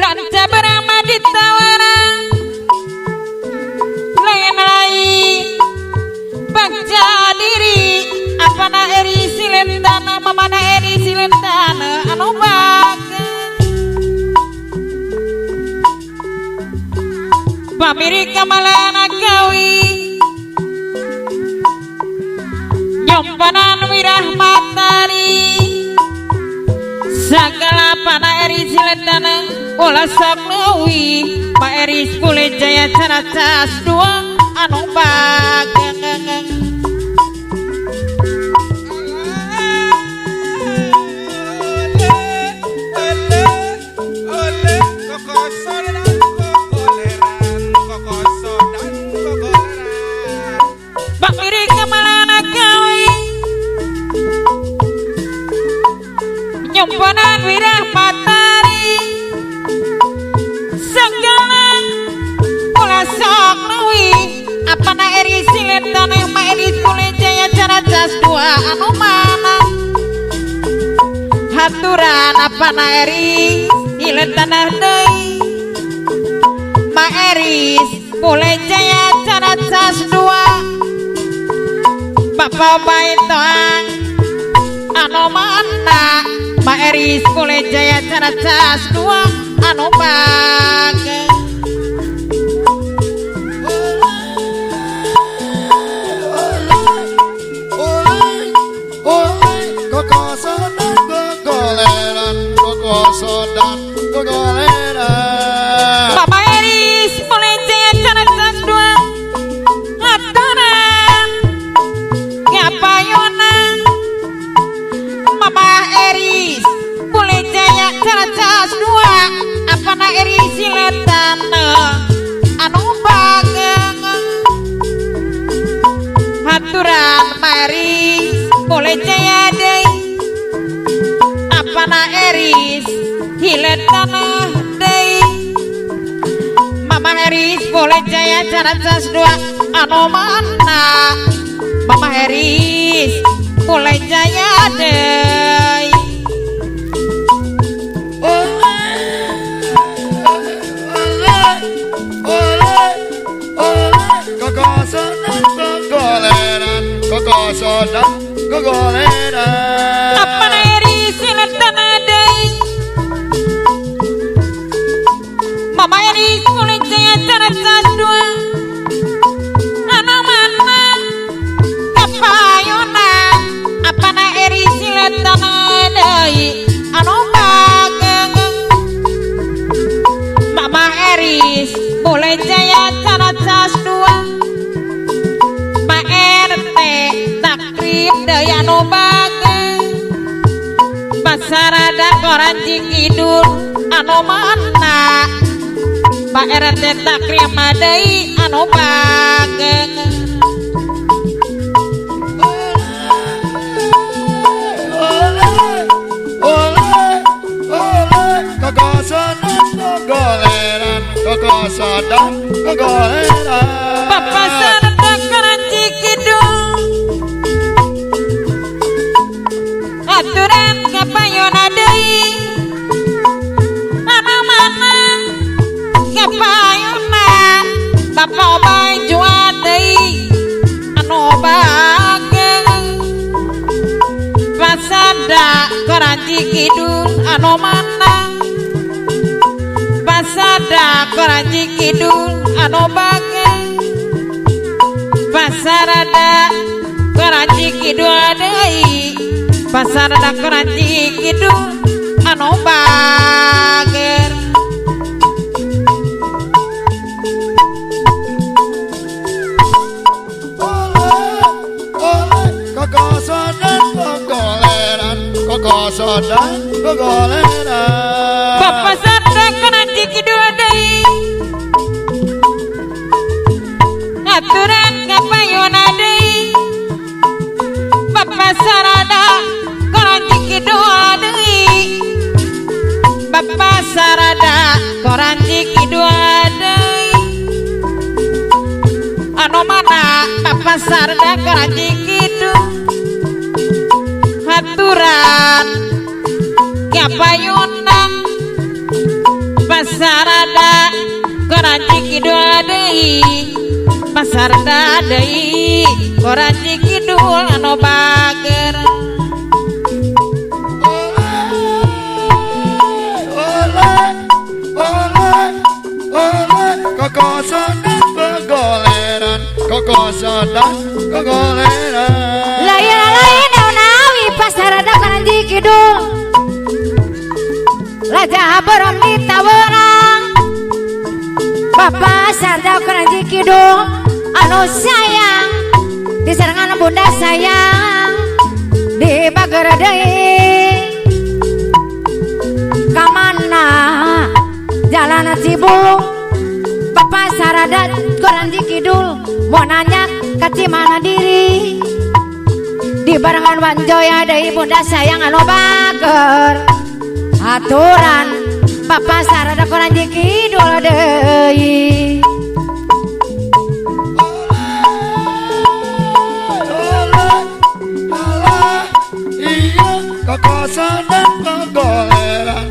ranca berama ditawarang lain lain baca diri apana eri silentana mamana eri silentana anu baga pamiri kamalana gawi nyompanan wirah matari sagala pana eri silentana ulah saklewi pa eri kule jaya caracas dua anu bageng Bakmiri kemalana gawi nyompanan wirah matari segala ulah sok lewi apana eri silentana ma eri kule jaya caracas dua anu mana haturan apana eri silentana deui ma eri kule jaya caracas dua Bapak baitoang anu mana ma eri kule jaya caracas dua anu bageng Sodan gogoleran Papa Eris mulai jaya caracas dua haturan ngapayona Mama Eris mulai jaya caracas dua apana Eris silentana anu bageng haturan Eris mulai jaya deui apana Eris hilentana deui Mama Eris boleh jaya caracas dua anu mana Mama Eris boleh jaya deui Sodan gogoleran apana Eris hilentana deui Mama Eris boleh jaya caracas dua anu mana kapayona apana Eris hilentana deui anu bageng Mama Eris boleh jaya caracas dua Pak RT takrib deui anu bageng pasarada koran Cikidul anu mana Pak RT takrib deui anu bageng Sodan gogoleran Bapak sarta koran Cikidul aturan kapayona deui anu mana kapayona Bapak bae jual deui anu bageng pasada koran Cikidul anu mana pasada koran Cikidul anu bageng pasarada koran Cikidul deui pasarada koran Cikidul anu bageng Sodan gogoleran Bapak sarta koran Cikidul deui aturan kapayona deui Bapak sarada koran Cikidul deui Bapak sarada koran Cikidul deui anu mana Bapak sarada koran Cikidul haturan kapayona Pasarada Koranci Kidul deui Pasarada deui Koranci Kidul anu bager Kokosodan begoleran, kokosodan begoleran. Lain nawi pasarada Koranci Kidul Raja Borom ditawerang Bapak Sarda Koranci Kidul anu sayang diserangan bunda sayang di bager deui kamana jalan Cibulung Bapak Sarada Koranci Kidul mau nanya kaci mana diri di barengan wanjoya deui bunda sayang anu bager aturan Bapak Sarada Koranci Kidul deui Kokosodan begoleran,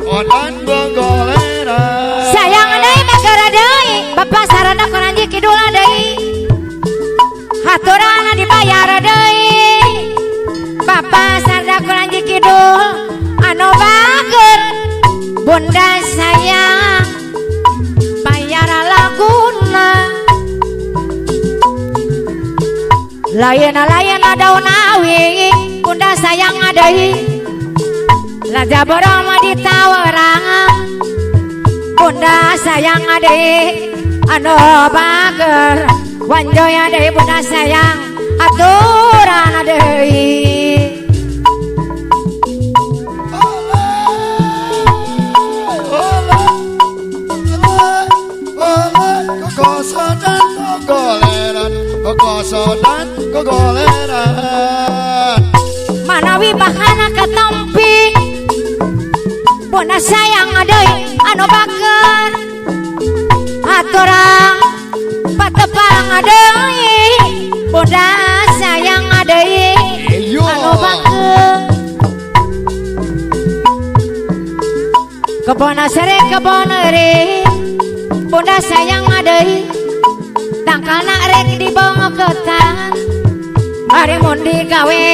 odan begoleran. sayang deui bager deui Bapak Sarada Koranci Kidul deui aturan dibayar deui Bapak Sarada Koranci Kidul anu bager bunda sayang bayar laguna lain daun awi bunda sayang deui Raja Borom ditawerang bunda sayang deui anu bager wanjoya deui bunda sayang aturan deui Kokosodan begoleran, kokosodan begoleran. manawi bahana katampi bunda sayang deui anu bager aturan patepang deui bunda sayang deui anu bager kebon sere kebon eri bunda sayang deui tangkalna rek dibongketan ari mun digawe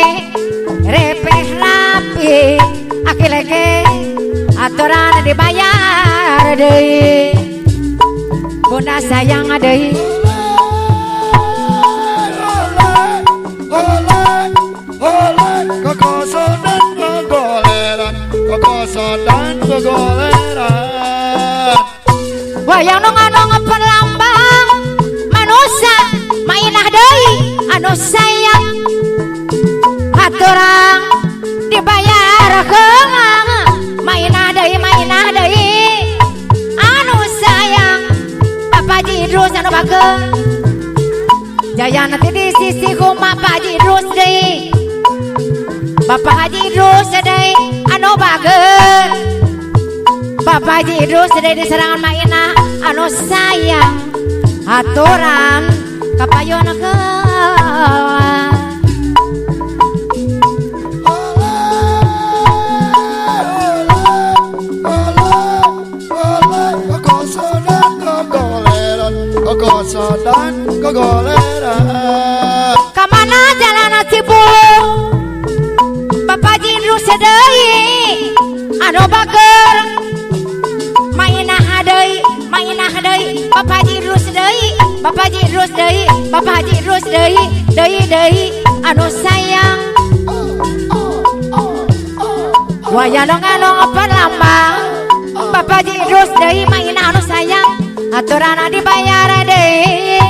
repeh rapi akilege aturan dibayar deui bunda sayang deui Kokosodan begoleran, kokosodan begoleran. wayang nong perlambang manusia mainah deui anu sayang aturan dibayar keung mainah deui anu sayang Bapak Haji Idrus anu bager jaya nanti di sisi kuma Pak Haji Idrus deui Bapak Haji Idrus deui anu bager Bapak Haji Idrus deui di serangan mainah anu sayang aturan kapayon keun Kokosodan begoleran. kamana jalan Cibulung Bapak Haji Idrus deui anu bager mainah deui Bapak Haji Idrus deui Bapak Haji Idrus deui Bapak Haji Idrus deui anu sayang wayang nong perlambang Bapak Haji Idrus deui mainah anu sayang aturan dibayar deui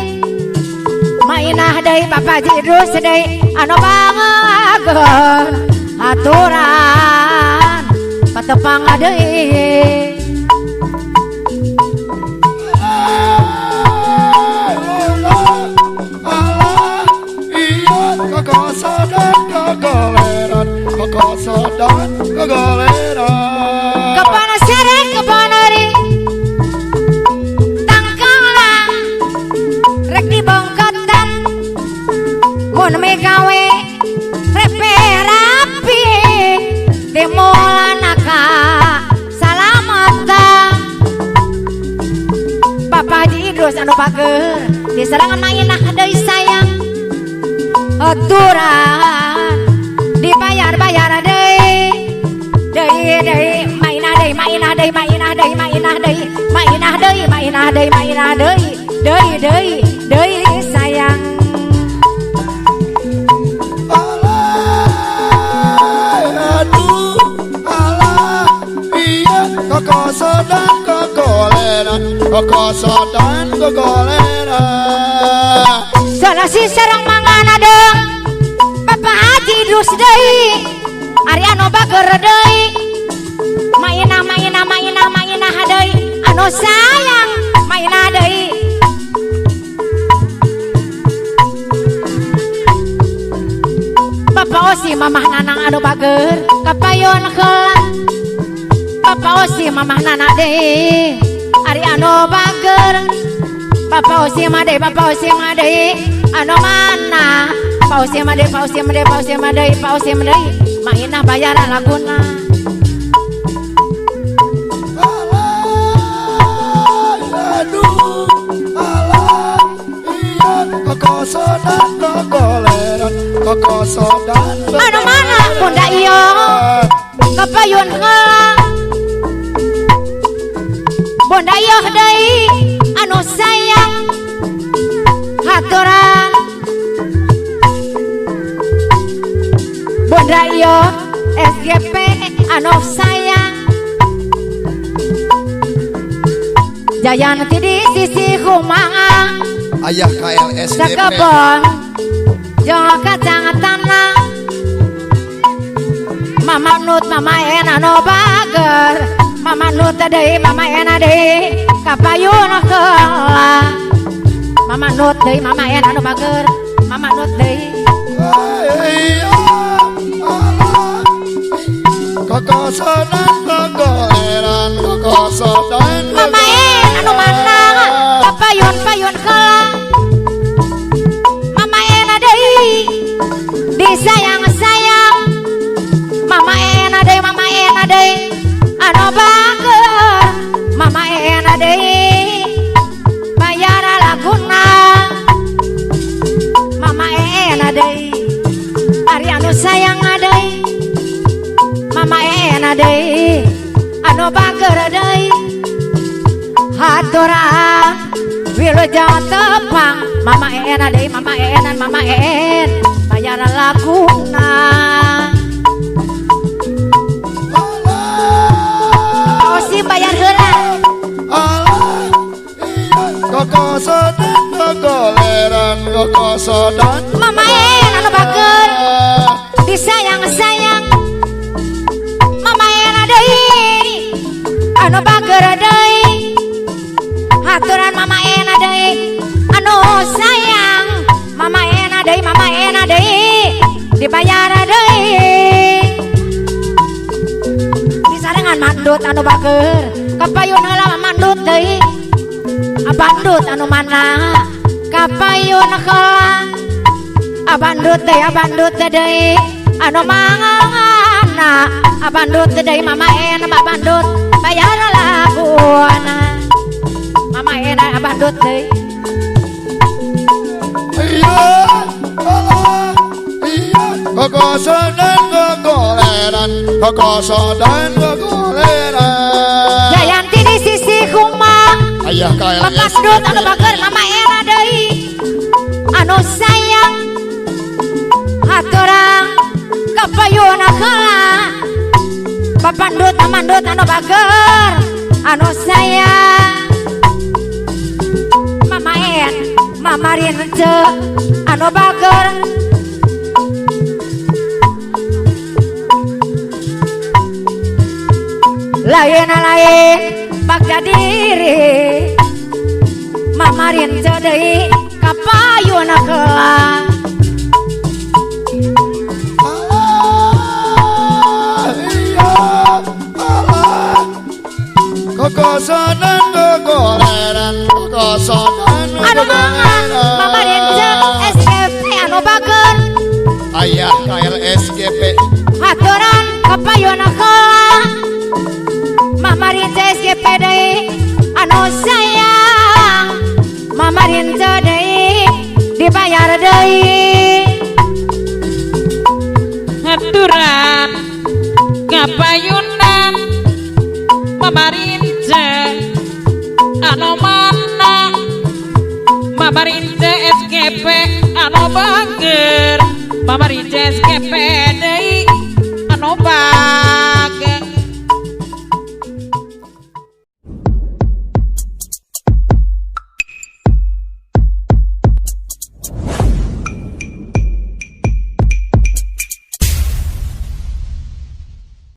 mainah deui Bapak Haji Idrus deui anu bager aturan patepang deui Kokosodan begoleran, kokosodan begoleran. kepana sere kepana ri tangkala rek dibongkatan mun megawe repe rapi demolanaka salamata anu bager diserangan mainah deui sayang aturan dibayar-bayar deui mainah deui sayang Kokosodan gogoleran salah si sareng mangana deung Bapak Haji Idrus deui ari anu bager deui mainah deui anu sayang mainah deui Bapak Osi mamah nanang anu bager kapayon heula Bapak Osi mamah nana deui ari anu bager Bapak Osi made anu mana Pak Osi made mainah bayaran laguna Kokosodan anu mana bunda iyo kapayun heula bunda iyo deui anu sayang haturan bunda iyo SGP anu sayang Jayanti di sisi kumaha ayah KLSDP sakebon jeung kacang tanah Mama Nut Mama Ena anu bager Mama Nut deui Mama Ena deui kapayun heula Mama Nut deui Mama Ena anu bager Mama Nut deui Kokosodan gogoleran Kokosodan Mama Ena anu mana kapayun heula Mama Ena deui disayang-sayang Mama Ena deui anu bager Mama Ena deui bayar laguna Mama Ena deui ari anu sayang deui Mama Ena deui anu bager deui haturan wilujeng tepang Mama Ena deui Mama En bayar laguna Osi bayar heula Kokosodan gogoleran Kokosodan Mama En anu bager disayang-sayang Mama Ena deui anu bager deui haturan Mama Ena deui anu sayang Mama Ena deui dibayar deui disarengan mandut anu bager kapayun heula mandut deui abandut anu mana kapayun heula abandut deui anu mangana abandut deui Mama Ena abandut bayar laguna Mama Ena abandut deui Kokosodan gogoleran Jayanti di sisi kumang ayah Papandut anu bager Mama Ena deui anu sayang haturan kapayun heula Papandut Mamandut anu bager anu sayang Mama En Mama Rince anu bager lain bagja diri Mama Rince deui kapayun heula Kokosodan gogoleran Kokosodan anu mangan Mama Rince SGP anu bager ayah KLSGP haturan kapayun heula Mama Rince SGP deui anu sayang pamarinca deui dibayar deui aturan kapayunan pamarinca anu mana pamarinca SGP anu bager pamarinca SGP